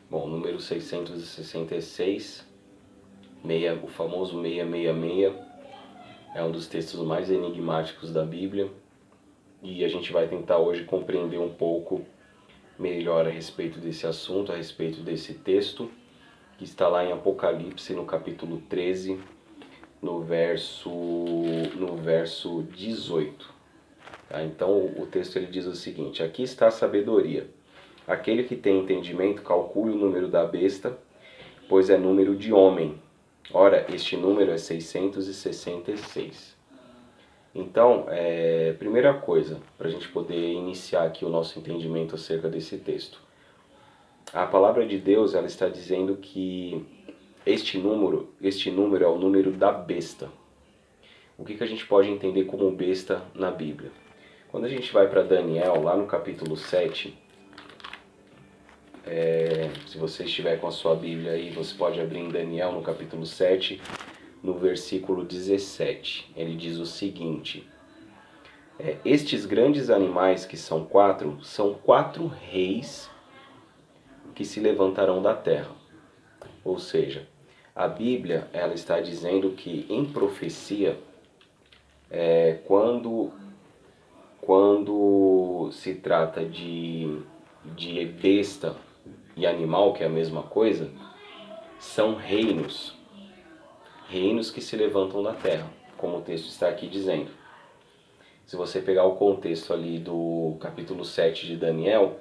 Bom, número 666, o famoso 666, é um dos textos mais enigmáticos da Bíblia e a gente vai tentar hoje compreender um pouco melhor a respeito desse assunto, a respeito desse texto, que está lá em Apocalipse, no capítulo 13, no verso 18. Tá? Então o texto ele diz o seguinte: aqui está a sabedoria. Aquele que tem entendimento calcule o número da besta, pois é número de homem. Ora, este número é 666. Então, primeira coisa, para a gente poder iniciar aqui o nosso entendimento acerca desse texto. A palavra de Deus ela está dizendo que este número é o número da besta. O que a gente pode entender como besta na Bíblia? Quando a gente vai para Daniel, lá no capítulo 7, se você estiver com a sua Bíblia aí, você pode abrir em Daniel no capítulo 7, no versículo 17. Ele diz o seguinte: estes grandes animais que são quatro reis que se levantarão da terra. Ou seja, a Bíblia ela está dizendo que em profecia, quando se trata de besta e animal, que é a mesma coisa, são reinos que se levantam da terra, como o texto está aqui dizendo. Se você pegar o contexto ali do capítulo 7 de Daniel,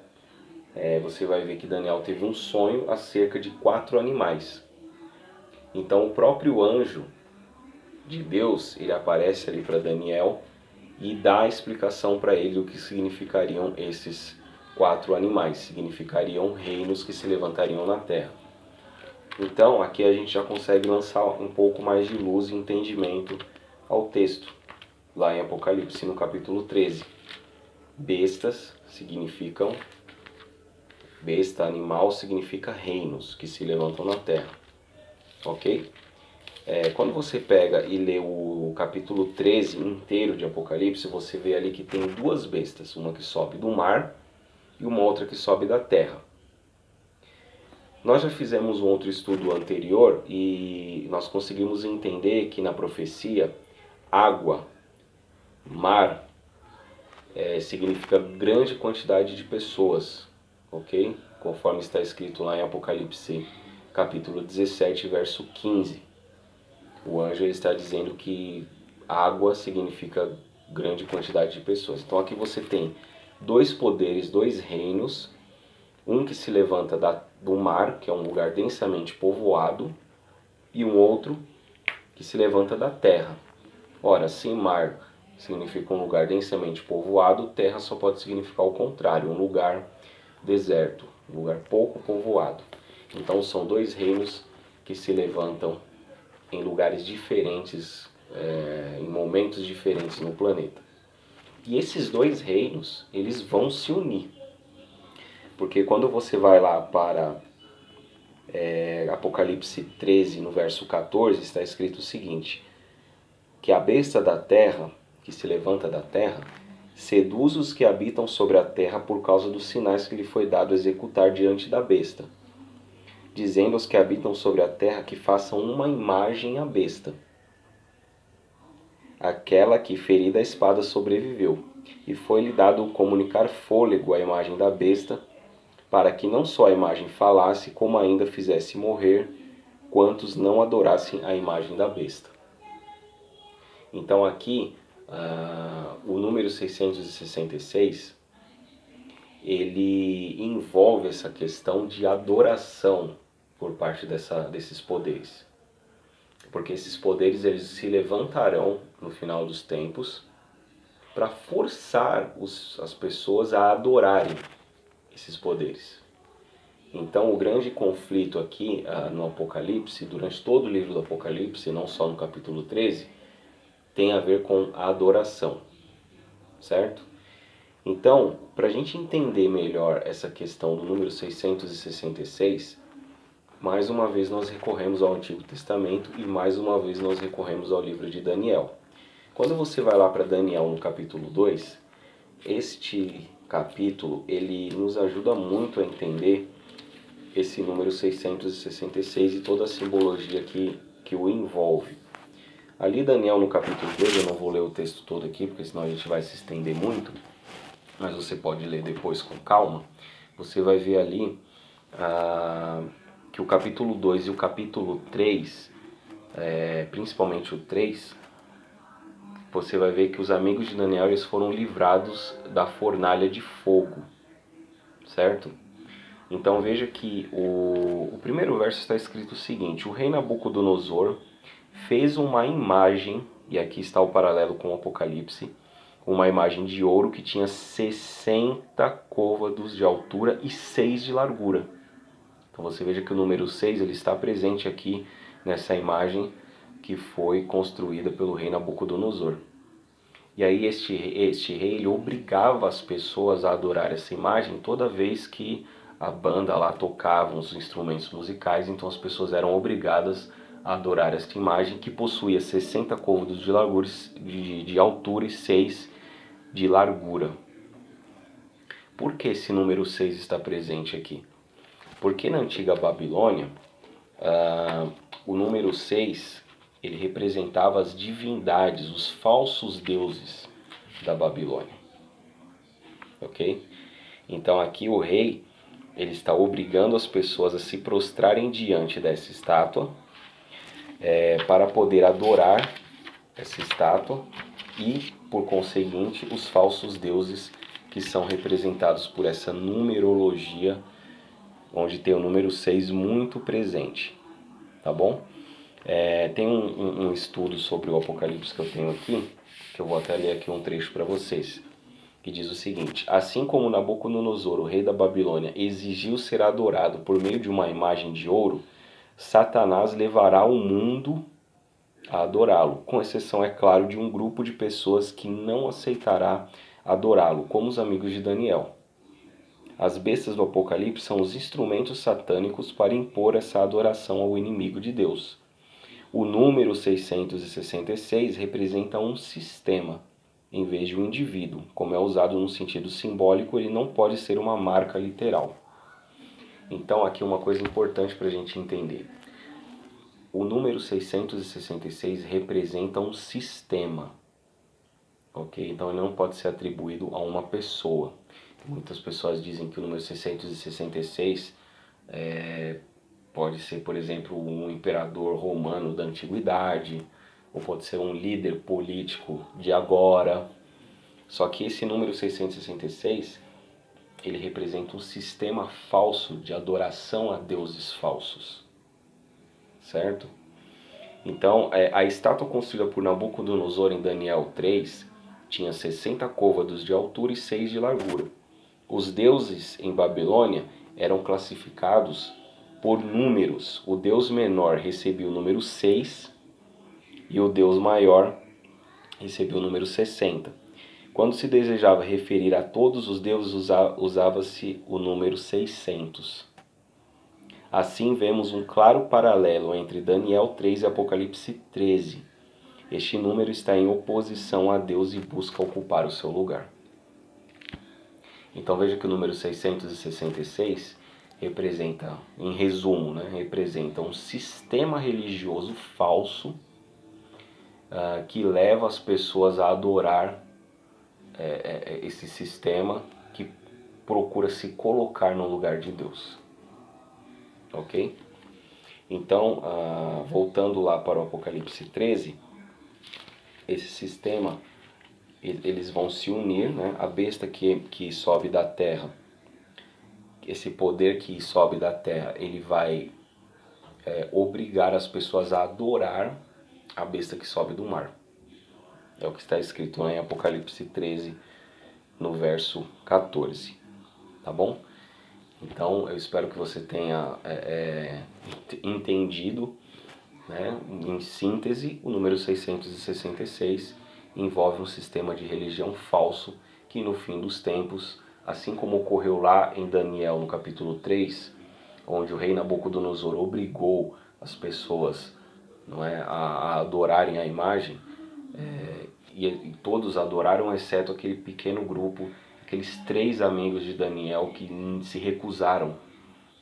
você vai ver que Daniel teve um sonho acerca de 4 animais. Então o próprio anjo de Deus, ele aparece ali para Daniel e dá a explicação para ele do que significariam esses 4 animais. Significariam reinos que se levantariam na terra. Então aqui a gente já consegue lançar um pouco mais de luz e entendimento ao texto, lá em Apocalipse no capítulo 13. Bestas significam, besta, animal, significa reinos que se levantam na terra. Ok? Quando você pega e lê o capítulo 13 inteiro de Apocalipse, você vê ali que tem 2 bestas, uma que sobe do mar e uma outra que sobe da terra. Nós já fizemos um outro estudo anterior e nós conseguimos entender que na profecia, água, mar, significa grande quantidade de pessoas, ok? Conforme está escrito lá em Apocalipse, capítulo 17, verso 15. O anjo está dizendo que água significa grande quantidade de pessoas. Então aqui você tem 2 poderes, 2 reinos, um que se levanta do mar, que é um lugar densamente povoado, e um outro que se levanta da terra. Ora, se mar significa um lugar densamente povoado, terra só pode significar o contrário, um lugar deserto, um lugar pouco povoado. Então são 2 reinos que se levantam em lugares diferentes, em momentos diferentes no planeta. E esses 2 reinos, eles vão se unir. Porque quando você vai lá para Apocalipse 13, no verso 14, está escrito o seguinte: que a besta da terra, que se levanta da terra, seduz os que habitam sobre a terra por causa dos sinais que lhe foi dado executar diante da besta, dizendo aos que habitam sobre a terra que façam uma imagem à besta, aquela que ferida a espada sobreviveu, e foi-lhe dado comunicar fôlego à imagem da besta, para que não só a imagem falasse, como ainda fizesse morrer quantos não adorassem a imagem da besta. Então aqui, o número 666, ele envolve essa questão de adoração por parte desses poderes. Porque esses poderes eles se levantarão no final dos tempos para forçar as pessoas a adorarem esses poderes. Então o grande conflito aqui no Apocalipse, durante todo o livro do Apocalipse, não só no capítulo 13, tem a ver com a adoração, certo? Então, para a gente entender melhor essa questão do número 666, mais uma vez nós recorremos ao Antigo Testamento e mais uma vez nós recorremos ao livro de Daniel. Quando você vai lá para Daniel no capítulo 2, este capítulo ele nos ajuda muito a entender esse número 666 e toda a simbologia que o envolve. Ali Daniel no capítulo 2, eu não vou ler o texto todo aqui, porque senão a gente vai se estender muito, mas você pode ler depois com calma. Você vai ver ali que o capítulo 2 e o capítulo 3, principalmente o 3, você vai ver que os amigos de Daniel eles foram livrados da fornalha de fogo, certo? Então veja que o primeiro verso está escrito o seguinte: o rei Nabucodonosor fez uma imagem, e aqui está o paralelo com o Apocalipse, uma imagem de ouro que tinha 60 côvados de altura e 6 de largura. Então você veja que o número 6 ele está presente aqui nessa imagem que foi construída pelo rei Nabucodonosor. E aí este rei ele obrigava as pessoas a adorar essa imagem toda vez que a banda lá tocava os instrumentos musicais, então as pessoas eram obrigadas a adorar esta imagem que possuía 60 côvados de largura, de altura e 6 de largura. Por que esse número 6 está presente aqui? Porque na antiga Babilônia, o número 6 ele representava as divindades, os falsos deuses da Babilônia. Ok? Então aqui o rei ele está obrigando as pessoas a se prostrarem diante dessa estátua para poder adorar essa estátua e, por conseguinte, os falsos deuses que são representados por essa numerologia, onde tem o número 6 muito presente, tá bom? Tem um estudo sobre o Apocalipse que eu tenho aqui, que eu vou até ler aqui um trecho para vocês, que diz o seguinte: assim como Nabucodonosor, o rei da Babilônia, exigiu ser adorado por meio de uma imagem de ouro, Satanás levará o mundo a adorá-lo, com exceção, é claro, de um grupo de pessoas que não aceitará adorá-lo, como os amigos de Daniel. As bestas do Apocalipse são os instrumentos satânicos para impor essa adoração ao inimigo de Deus. O número 666 representa um sistema, em vez de um indivíduo. Como é usado no sentido simbólico, ele não pode ser uma marca literal. Então aqui uma coisa importante para a gente entender. O número 666 representa um sistema, ok? Então ele não pode ser atribuído a uma pessoa. Muitas pessoas dizem que o número 666 pode ser, por exemplo, um imperador romano da antiguidade, ou pode ser um líder político de agora. Só que esse número 666, ele representa um sistema falso de adoração a deuses falsos, certo? Então, a estátua construída por Nabucodonosor em Daniel 3 tinha 60 côvados de altura e 6 de largura. Os deuses em Babilônia eram classificados por números. O deus menor recebia o número 6 e o deus maior recebia o número 60. Quando se desejava referir a todos os deuses, usava-se o número 600. Assim vemos um claro paralelo entre Daniel 3 e Apocalipse 13. Este número está em oposição a Deus e busca ocupar o seu lugar. Então veja que o número 666 representa, em resumo, representa um sistema religioso falso que leva as pessoas a adorar esse sistema que procura se colocar no lugar de Deus. Ok? Então, voltando lá para o Apocalipse 13, esse sistema, eles vão se unir, a besta que sobe da terra, esse poder que sobe da terra, ele vai obrigar as pessoas a adorar a besta que sobe do mar. É o que está escrito lá em Apocalipse 13, no verso 14. Tá bom? Então, eu espero que você tenha entendido, em síntese, o número 666 envolve um sistema de religião falso que no fim dos tempos, assim como ocorreu lá em Daniel no capítulo 3, onde o rei Nabucodonosor obrigou as pessoas a adorarem a imagem, e todos adoraram, exceto aquele pequeno grupo, aqueles 3 amigos de Daniel que se recusaram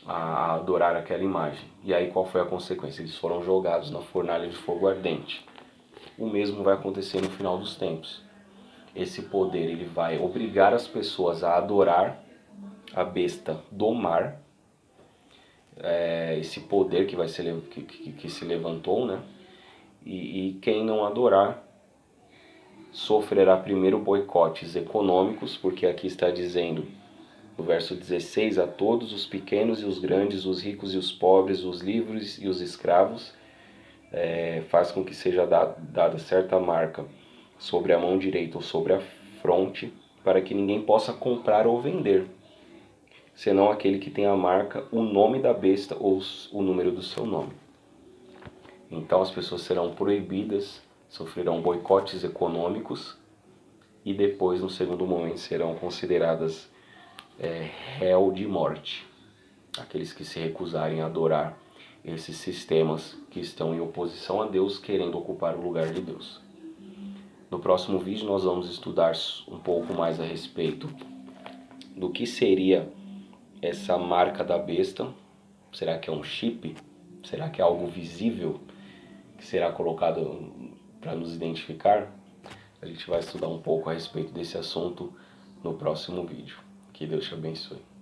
a adorar aquela imagem. E aí qual foi a consequência? Eles foram jogados na fornalha de fogo ardente. O mesmo vai acontecer no final dos tempos. Esse poder ele vai obrigar as pessoas a adorar a besta do mar, esse poder que, que se levantou, né? E quem não adorar sofrerá primeiro boicotes econômicos, porque aqui está dizendo, no verso 16, a todos os pequenos e os grandes, os ricos e os pobres, os livres e os escravos, faz com que seja dada certa marca sobre a mão direita ou sobre a fronte, para que ninguém possa comprar ou vender, senão aquele que tem a marca, o nome da besta ou o número do seu nome. Então as pessoas serão proibidas, sofrerão boicotes econômicos e depois, no segundo momento, serão consideradas réu de morte. Aqueles que se recusarem a adorar esses sistemas que estão em oposição a Deus, querendo ocupar o lugar de Deus. No próximo vídeo nós vamos estudar um pouco mais a respeito do que seria essa marca da besta. Será que é um chip? Será que é algo visível que será colocado para nos identificar? A gente vai estudar um pouco a respeito desse assunto no próximo vídeo. Que Deus te abençoe.